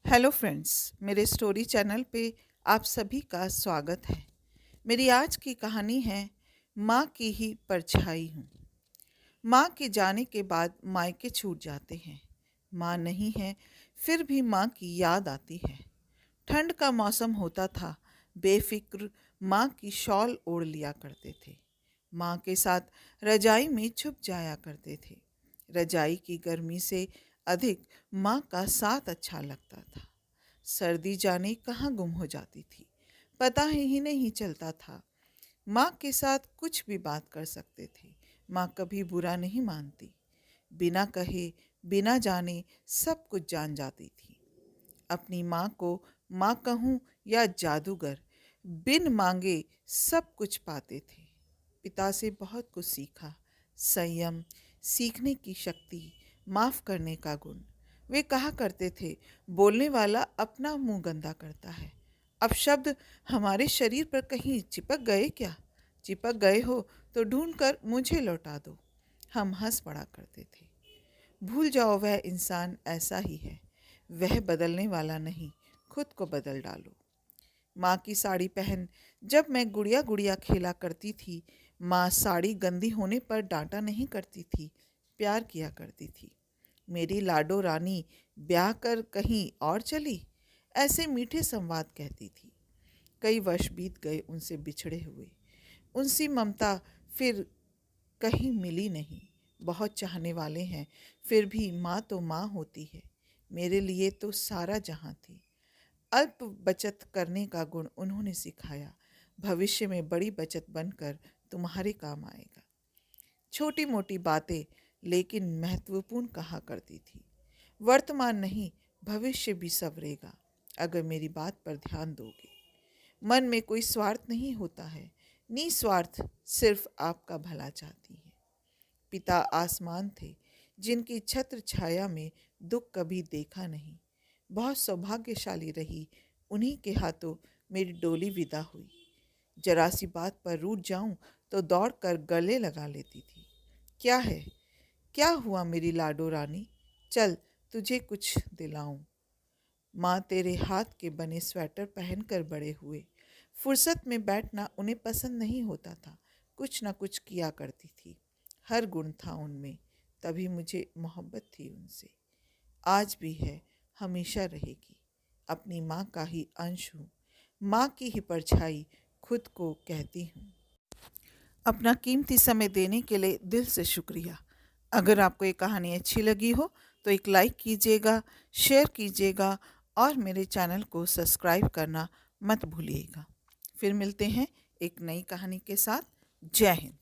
Hello friends, मेरे story channel पे आप सभी का स्वागत है। मेरी आज की कहानी है माँ की ही परछाई हूँ। माँ के जाने के बाद मायके छूट जाते हैं। माँ नहीं है, फिर भी माँ की याद आती है। ठंड का मौसम होता था, बेफिक्र माँ की शॉल ओढ़ लिया करते थे। माँ के साथ रजाई में छुप जाया करते थे। रजाई की गर्मी से अधिक माँ का साथ अच्छा लगता था। सर्दी जाने कहाँ गुम हो जाती थी, पता ही नहीं चलता था। माँ के साथ कुछ भी बात कर सकते थे। माँ कभी बुरा नहीं मानती। बिना कहे, बिना जाने सब कुछ जान जाती थी। अपनी माँ को माँ कहूँ या जादूगर, बिन मांगे सब कुछ पाते थे। पिता से बहुत कुछ सीखा। संयम, सीखने की शक्ति, माफ़ करने का गुण। वे कहा करते थे, बोलने वाला अपना मुंह गंदा करता है। अब शब्द हमारे शरीर पर कहीं चिपक गए क्या? चिपक गए हो तो ढूंढ कर मुझे लौटा दो। हम हंस पड़ा करते थे। भूल जाओ, वह इंसान ऐसा ही है। वह बदलने वाला नहीं, खुद को बदल डालो। माँ की साड़ी पहन जब मैं गुड़िया गुड़िया खेला करती थी, माँ साड़ी गंदी होने पर डांटा नहीं करती थी, प्यार किया करती थी। मेरी लाडो रानी ब्याह कर कहीं और चली, ऐसे मीठे संवाद कहती थी। कई वर्ष बीत गए उनसे बिछड़े हुए। उनसी ममता फिर कहीं मिली नहीं। बहुत चाहने वाले हैं, फिर भी माँ तो माँ होती है। मेरे लिए तो सारा जहाँ थी। अल्प बचत करने का गुण उन्होंने सिखाया। भविष्य में बड़ी बचत बनकर तुम्हारे काम आएगा। छोटी मोटी बातें लेकिन महत्वपूर्ण कहा करती थी। वर्तमान नहीं, भविष्य भी संवरेगा अगर मेरी बात पर ध्यान दोगे। मन में कोई स्वार्थ नहीं होता है, निस्वार्थ सिर्फ आपका भला चाहती है। पिता आसमान थे, जिनकी छत्र छाया में दुख कभी देखा नहीं। बहुत सौभाग्यशाली रही, उन्हीं के हाथों मेरी डोली विदा हुई। जरा सी बात पर रूठ जाऊं तो दौड़ कर गले लगा लेती थी। क्या है, क्या हुआ मेरी लाडो रानी? चल तुझे कुछ दिलाऊं। माँ तेरे हाथ के बने स्वेटर पहनकर बड़े हुए। फुर्सत में बैठना उन्हें पसंद नहीं होता था। कुछ न कुछ किया करती थी। हर गुण था उनमें, तभी मुझे मोहब्बत थी उनसे। आज भी है, हमेशा रहेगी। अपनी माँ का ही अंश हूँ, माँ की ही परछाई खुद को कहती हूँ। अपना कीमती समय देने के लिए दिल से शुक्रिया। अगर आपको ये कहानी अच्छी लगी हो तो एक लाइक कीजिएगा, शेयर कीजिएगा और मेरे चैनल को सब्सक्राइब करना मत भूलिएगा। फिर मिलते हैं एक नई कहानी के साथ। जय हिंद।